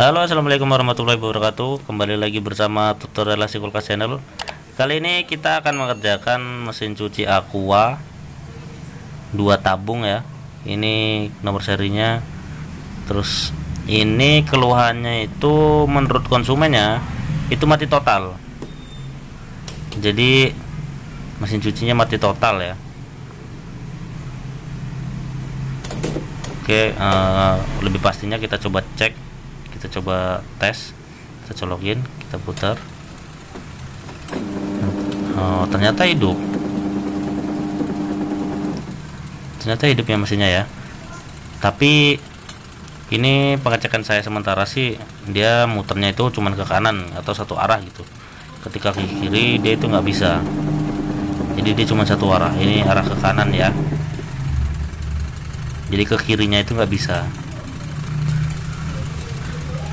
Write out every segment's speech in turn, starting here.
Halo, assalamualaikum warahmatullahi wabarakatuh. Kembali lagi bersama tutorial Relasi Kulkas Channel. Kali ini kita akan mengerjakan mesin cuci Aqua 2 tabung ya. Ini nomor serinya. Terus ini keluhannya itu menurut konsumennya itu mati total. Jadi mesin cucinya mati total ya. Oke, lebih pastinya kita coba cek, kita coba tes, kita colokin, kita putar. Ternyata hidup ya mesinnya ya. Tapi ini pengecekan saya sementara sih dia muternya itu cuman ke kanan atau satu arah gitu. Ketika ke kiri dia itu nggak bisa, jadi dia cuma satu arah. Ini arah ke kanan ya, jadi ke kirinya itu nggak bisa.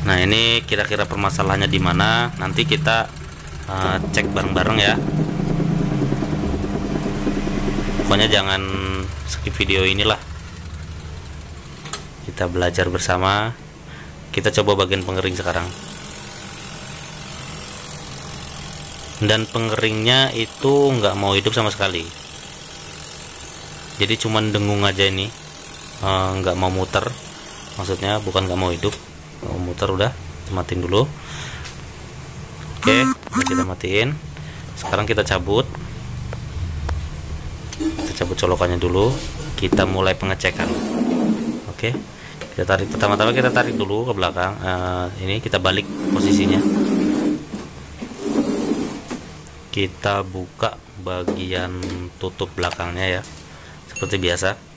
Nah, ini kira-kira permasalahannya di mana? Nanti kita cek bareng-bareng ya. Pokoknya jangan skip video inilah. Kita belajar bersama. Kita coba bagian pengering sekarang. Dan pengeringnya itu nggak mau hidup sama sekali. Jadi cuman dengung aja ini. Nggak mau muter, maksudnya bukan nggak mau hidup, mau muter. Udah matiin dulu. Oke, kita matiin. Sekarang kita cabut colokannya dulu. Kita mulai pengecekan. Oke, kita tarik. Pertama-tama kita tarik dulu ke belakang. Ini kita balik posisinya. Kita buka bagian tutup belakangnya ya, seperti biasa.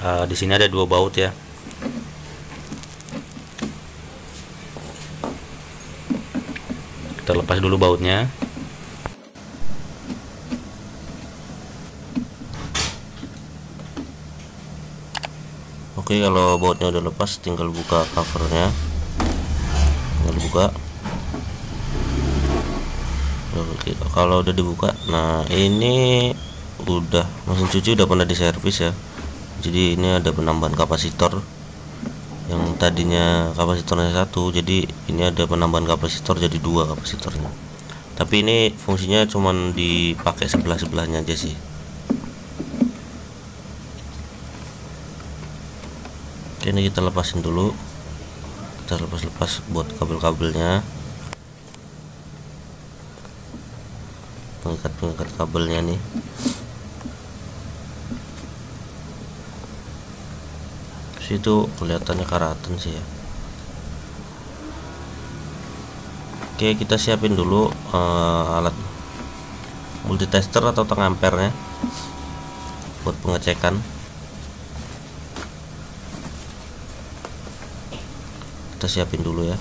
Di sini ada 2 baut ya. Kita lepas dulu bautnya. Oke, kalau bautnya udah lepas tinggal buka covernya. Tinggal buka. Oke, kalau udah dibuka, nah ini udah mesin cuci udah pernah diservis ya. Jadi ini ada penambahan kapasitor. Yang tadinya kapasitornya 1, jadi ini ada penambahan kapasitor jadi 2 kapasitornya. Tapi ini fungsinya cuman dipakai sebelah-sebelahnya aja sih. Oke, ini kita lepasin dulu. Kita lepas buat kabel-kabelnya. Pengikat kabelnya nih. Itu kelihatannya karatan sih ya. Oke, kita siapin dulu alat multitester atau tang ampernya buat pengecekan. Kita siapin dulu ya.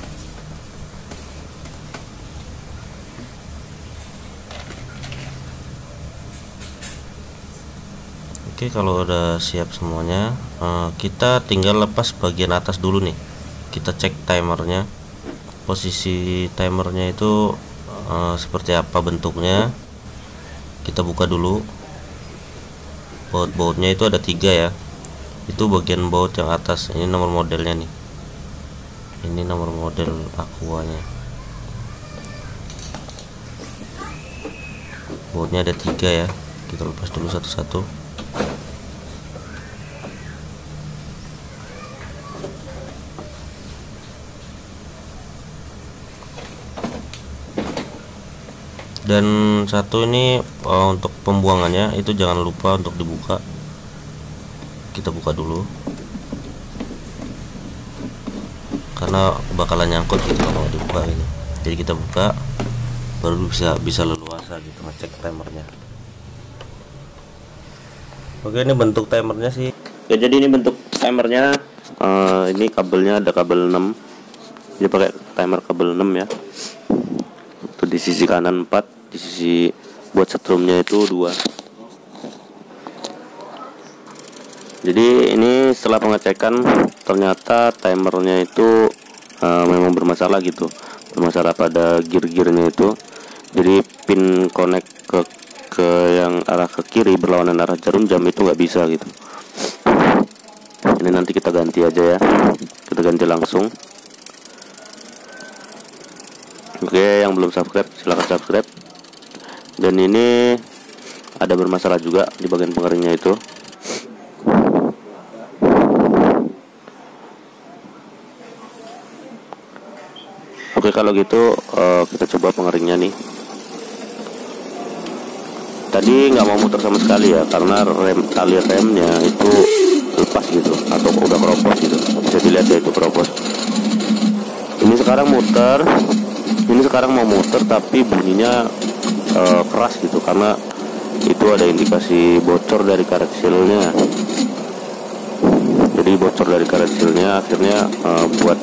Oke, kalau udah siap semuanya, kita tinggal lepas bagian atas dulu nih. Kita cek timernya, posisi timernya itu seperti apa bentuknya. Kita buka dulu. Baut-bautnya itu ada 3 ya. Itu bagian baut yang atas. Ini nomor modelnya nih. Ini nomor model Aquanya. Bautnya ada 3 ya. Kita lepas dulu satu-satu. Dan satu ini untuk pembuangannya itu jangan lupa untuk dibuka. Kita buka dulu karena bakalan nyangkut gitu kalau dibuka ini. Jadi kita buka baru bisa leluasa gitu ngecek timernya. Oke, ini bentuk timernya sih ya. Jadi ini bentuk timernya. Ini kabelnya ada kabel 6. Jadi pakai timer kabel 6 ya. Itu di sisi kanan 4, di sisi buat setrumnya itu 2. Jadi ini setelah pengecekan ternyata timernya itu memang bermasalah gitu, bermasalah pada gear-gearnya itu. Jadi pin connect ke yang arah ke kiri berlawanan arah jarum jam itu nggak bisa gitu. Ini nanti kita ganti aja ya, kita ganti langsung. Oke, yang belum subscribe silahkan subscribe. Dan ini ada bermasalah juga di bagian pengeringnya itu. Oke, kalau gitu kita coba pengeringnya nih. Tadi nggak mau muter sama sekali ya, karena tali remnya itu lepas gitu, atau udah keropos gitu. Bisa dilihat ya, itu keropos. Ini sekarang mau muter tapi bunyinya keras gitu, karena itu ada indikasi bocor dari karet sealnya. Jadi bocor dari karet sealnya akhirnya buat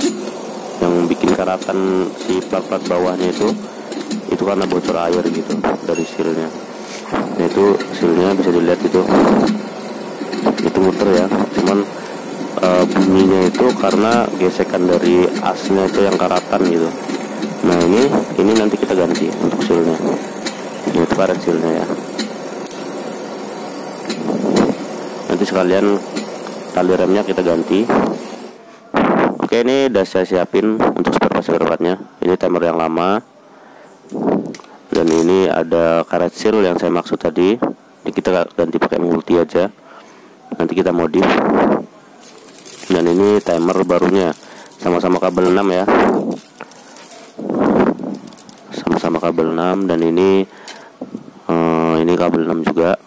yang bikin karatan si plat-plat bawahnya itu karena bocor air gitu dari sealnya. Nah, itu sealnya bisa dilihat itu muter ya, cuman bunyinya itu karena gesekan dari asnya itu yang karatan gitu. Nah, ini nanti kita ganti untuk sealnya. Ini itu karet sealnya ya. Nanti sekalian tali remnya kita ganti. Oke, ini udah saya siapin untuk spare partnya. Ini timer yang lama, dan ini ada karet seal yang saya maksud tadi. Ini kita ganti pakai multi aja, nanti kita modif. Dan ini timer barunya, sama-sama kabel 6 ya, sama-sama kabel 6. Dan ini kabel 6 juga.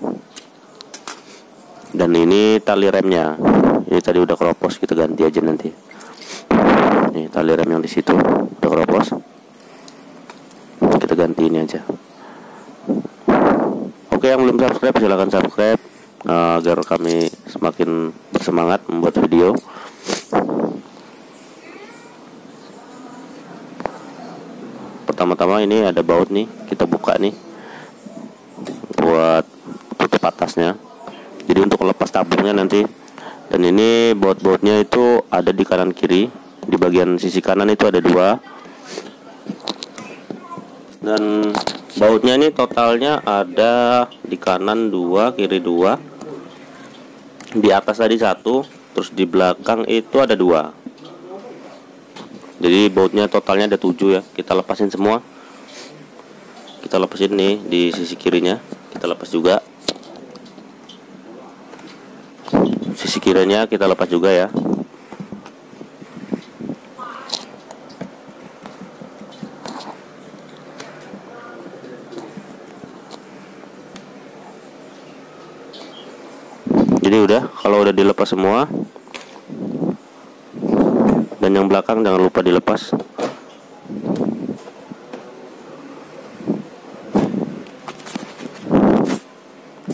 Dan ini tali remnya, ini tadi udah keropos, kita ganti aja nanti. Nih tali rem yang di situ udah keropos, kita ganti ini aja. Oke, yang belum subscribe silahkan subscribe agar kami semakin bersemangat membuat video. Pertama-tama ini ada baut nih, kita buka nih buat tutup atasnya. Jadi untuk lepas tabungnya nanti. Dan ini baut-bautnya itu ada di kanan kiri. Di bagian sisi kanan itu ada 2. Dan bautnya ini totalnya ada di kanan 2, kiri 2. Di atas tadi 1, terus di belakang itu ada 2. Jadi bautnya totalnya ada 7 ya. Kita lepasin semua. Kita lepasin nih di sisi kirinya, kita lepas juga. Sisi kirinya kita lepas juga ya. Jadi udah, kalau udah dilepas semua, dan yang belakang jangan lupa dilepas.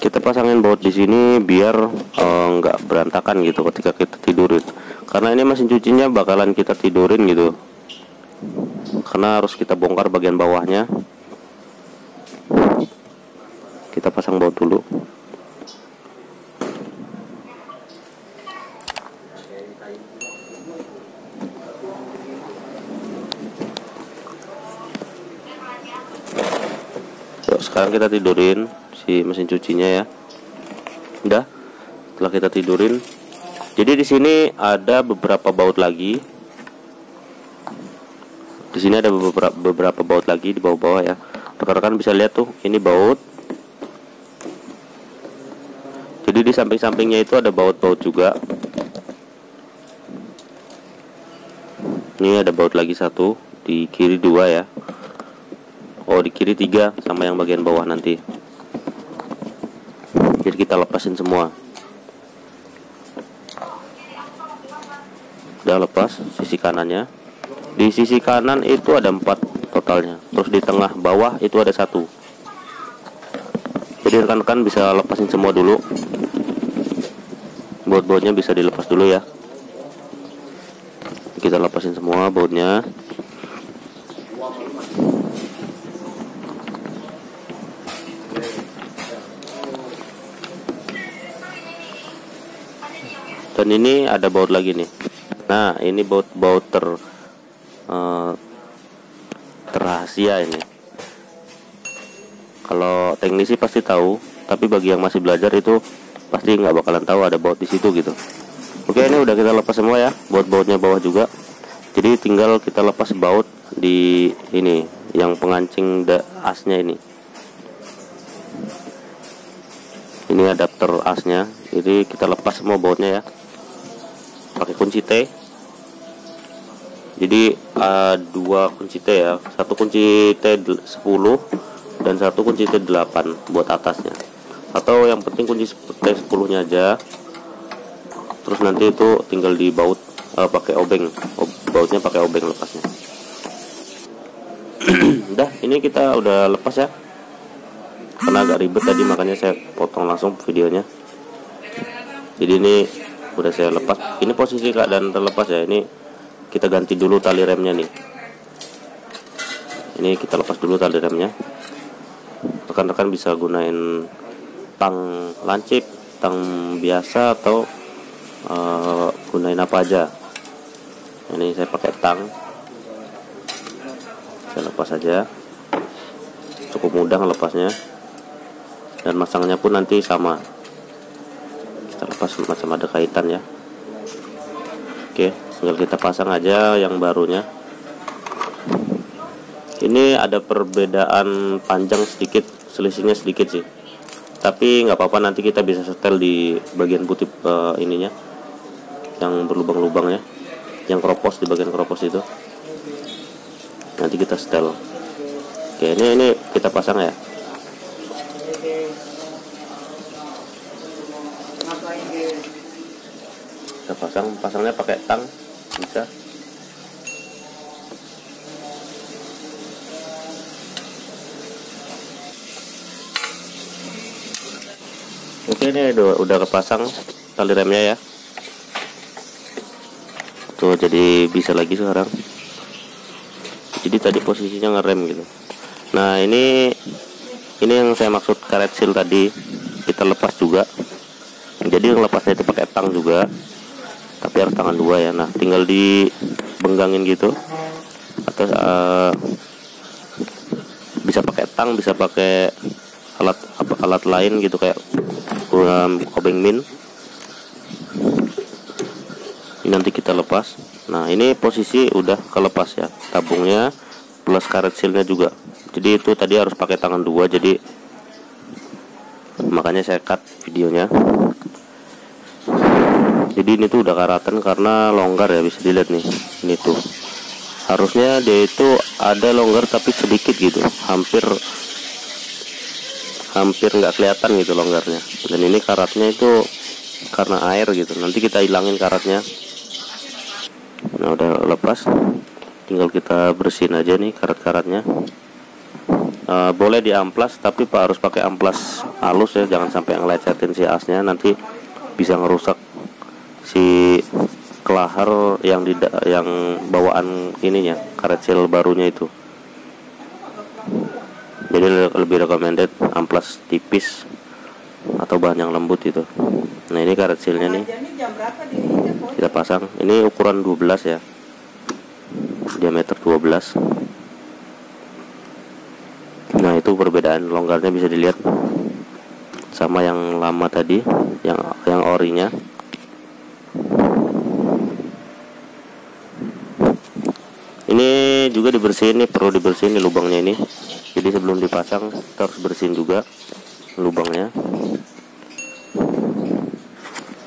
Kita pasangin baut di sini biar nggak berantakan gitu ketika kita tidurin. Karena ini mesin cucinya bakalan kita tidurin gitu. Karena harus kita bongkar bagian bawahnya. Kita pasang baut dulu. Sekarang kita tidurin si mesin cucinya ya. Udah, setelah kita tidurin, jadi di sini ada beberapa baut lagi. Di sini ada beberapa baut lagi di bawah-bawah ya. Rekan-rekan bisa lihat tuh, ini baut. Jadi di samping-sampingnya itu ada baut-baut juga. Ini ada baut lagi 1, di kiri 2 ya. Oh, di kiri 3 sama yang bagian bawah nanti. Jadi kita lepasin semua. Udah lepas sisi kanannya. Di sisi kanan itu ada 4 totalnya. Terus di tengah bawah itu ada 1. Jadi rekan-rekan bisa lepasin semua dulu. Baut-bautnya bisa dilepas dulu ya. Kita lepasin semua bautnya. Dan ini ada baut lagi nih. Nah, ini baut terrahasia ini. Kalau teknisi pasti tahu, tapi bagi yang masih belajar itu pasti nggak bakalan tahu ada baut di situ gitu. Oke, ini udah kita lepas semua ya, baut-bautnya bawah juga. Jadi tinggal kita lepas baut di ini yang pengancing asnya ini. Ini adapter asnya. Jadi kita lepas semua bautnya ya, pakai kunci T. Jadi dua kunci T ya, satu kunci T10 dan satu kunci T8 buat atasnya, atau yang penting kunci T10 nya aja. Terus nanti itu tinggal dibaut pakai obeng, bautnya pakai obeng lepasnya. Udah, ini kita udah lepas ya, karena agak ribet tadi makanya saya potong langsung videonya. Jadi ini udah saya lepas, ini posisi keadaan terlepas ya. Ini kita ganti dulu tali remnya nih. Ini kita lepas dulu tali remnya. Rekan-rekan bisa gunain tang lancip, tang biasa, atau gunain apa aja. Ini saya pakai tang, saya lepas aja, cukup mudah lepasnya, dan masangnya pun nanti sama, kita lepas macam ada kaitan ya. Oke, tinggal kita pasang aja yang barunya. Ini ada perbedaan panjang sedikit, selisihnya sedikit sih, tapi nggak apa-apa, nanti kita bisa setel di bagian putih ininya yang berlubang-lubangnya, yang keropos, di bagian keropos itu nanti kita setel. Oke, ini kita pasang ya. Kita pasangnya pakai tang bisa. Oke, ini udah kepasang tali remnya ya. Tuh, jadi bisa lagi sekarang. Jadi tadi posisinya ngerem gitu. Nah, ini yang saya maksud karet seal tadi, kita lepas juga. Jadi yang lepasnya itu pakai tang juga, tapi harus tangan dua ya. Nah, tinggal dibenggangin gitu, atau bisa pakai tang, bisa pakai alat lain gitu, kayak obeng min. Ini nanti kita lepas. Nah, ini posisi udah kelepas ya, tabungnya plus karet sealnya juga. Jadi itu tadi harus pakai tangan dua, jadi makanya saya cut videonya. Jadi ini tuh udah karatan karena longgar ya, bisa dilihat nih. Ini tuh harusnya dia itu ada longgar tapi sedikit gitu, hampir nggak kelihatan gitu longgarnya. Dan ini karatnya itu karena air gitu, nanti kita hilangin karatnya. Nah, udah lepas, tinggal kita bersihin aja nih karat-karatnya. Boleh diamplas, tapi Pak harus pakai amplas halus ya, jangan sampai ngelecetin si asnya, nanti bisa ngerusak si kelahar yang bawaan ininya, karet seal barunya itu. Jadi lebih recommended amplas tipis atau bahan yang lembut itu. Nah, ini karet sealnya nih, kita pasang. Ini ukuran 12 ya, diameter 12. Nah, itu perbedaan longgarnya bisa dilihat sama yang lama tadi, yang orinya. Ini juga dibersihin nih, perlu dibersihin nih lubangnya ini. Jadi sebelum dipasang kita harus bersihin juga lubangnya.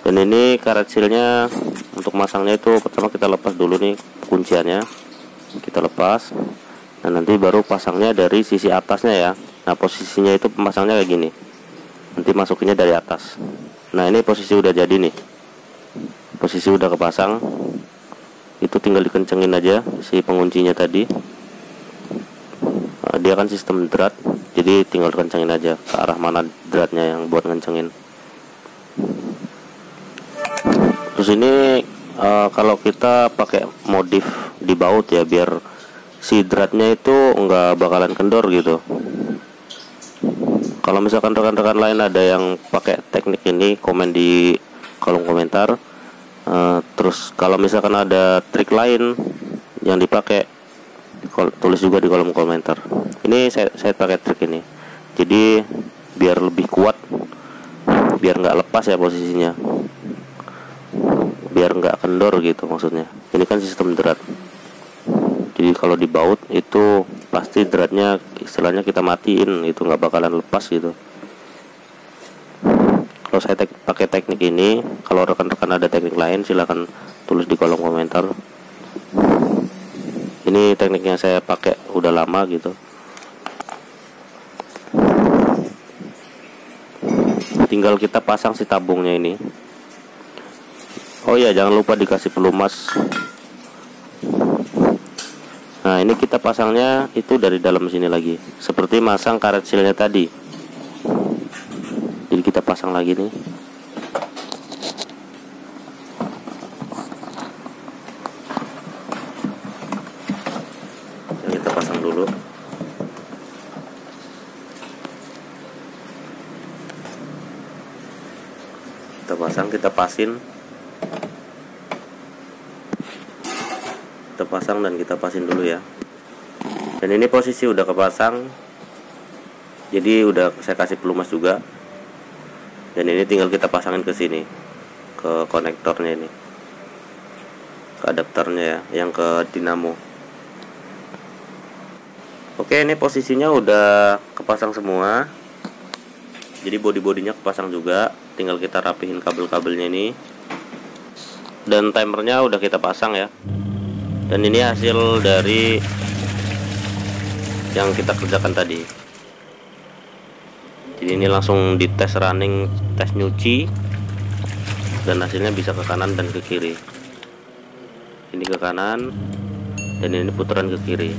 Dan ini karet sealnya untuk masangnya itu pertama kita lepas dulu nih kunciannya, kita lepas. Nah, nanti baru pasangnya dari sisi atasnya ya. Nah, posisinya itu pemasangnya kayak gini, nanti masukinnya dari atas. Nah, ini posisi udah jadi nih, posisi udah kepasang. Itu tinggal dikencengin aja si penguncinya tadi. Dia kan sistem drat, jadi tinggal dikencengin aja ke arah mana dratnya yang buat ngencengin. Terus ini kalau kita pakai modif di baut ya, biar si dratnya itu nggak bakalan kendor gitu. Kalau misalkan rekan-rekan lain ada yang pakai teknik ini, komen di kolom komentar. Terus kalau misalkan ada trik lain yang dipakai, tulis juga di kolom komentar. Ini saya pakai trik ini, jadi biar lebih kuat, biar nggak lepas ya posisinya. biar nggak kendor gitu maksudnya. Ini kan sistem drat, jadi kalau dibaut itu pasti dratnya istilahnya kita matiin, itu nggak bakalan lepas gitu. Kalau saya pakai teknik ini, kalau rekan-rekan ada teknik lain silahkan tulis di kolom komentar. Ini tekniknya saya pakai udah lama gitu. Tinggal kita pasang si tabungnya ini. Oh ya, jangan lupa dikasih pelumas. Nah, ini kita pasangnya itu dari dalam sini lagi, seperti masang karet silnya tadi. Jadi kita pasang lagi nih. Kita pasang dulu. Kita pasang, kita pasin. Kita pasang dan kita pasin dulu ya. Dan ini posisi udah kepasang, jadi udah saya kasih pelumas juga. Dan ini tinggal kita pasangin ke sini, ke konektornya ini, ke adapternya ya, yang ke dinamo. Oke, ini posisinya udah kepasang semua. Jadi bodi-bodinya kepasang juga, tinggal kita rapihin kabel-kabelnya ini. Dan timernya udah kita pasang ya. Dan ini hasil dari yang kita kerjakan tadi. Jadi ini langsung dites running, tes nyuci, dan hasilnya bisa ke kanan dan ke kiri. Ini ke kanan dan ini putaran ke kiri.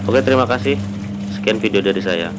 Oke, terima kasih. Sekian video dari saya.